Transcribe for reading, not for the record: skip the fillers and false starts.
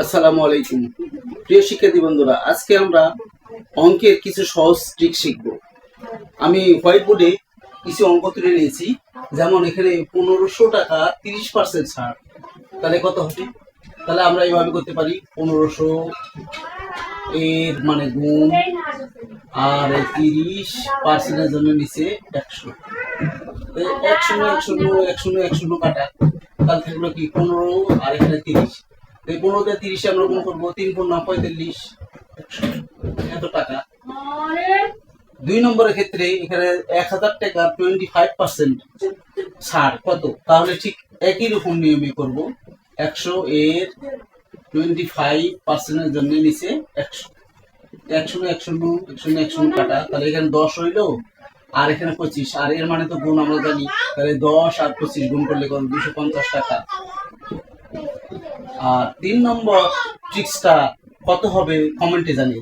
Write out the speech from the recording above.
আসসালামু আলাইকুম প্রিয় শিক্ষার্থী বন্ধুরা, আজকে আমরা অঙ্কের কিছু সহজ ট্রিক শিখব। আমি হোয়াইট বোর্ডে কিছু অঙ্ক তুলে নিয়েছি। যেমন এখানে 1500 টাকা 30% ছাড়, তাহলে কত হবে? তাহলে আমরা এইভাবে করতে পারি, 1500 এর মানে গুণ আর 30% জন্য নিচে 100, 1 শূন্য 1 শূন্য 1 শূন্য কাটা, তাহলে থাকলো কি 15 আর এখানে 30। এই 15 দিয়ে 30 আমরা গুণ করবো, 3 × 9 = 45, এত টাকা। 2 নম্বরের ক্ষেত্রে এখানে 1000 টাকা 25% ছাড়, কত? তাহলে ঠিক একই রকম নিয়মে করব। 100 এর 25% জন্য নিচে 100, 1 শূন্য 1 শূন্য 1 শূন্য 1 শূন্য কাটা, তাহলে এখানে 10 হইলো আর এখানে 25, আর এর মানে তো গুণ আমরা জানি, তাহলে 10 আর 25 গুণ করলে কত? 250 টাকা। আর 3 নম্বর ট্রিক্সটা কত হবে কমেন্টে জানিয়ে।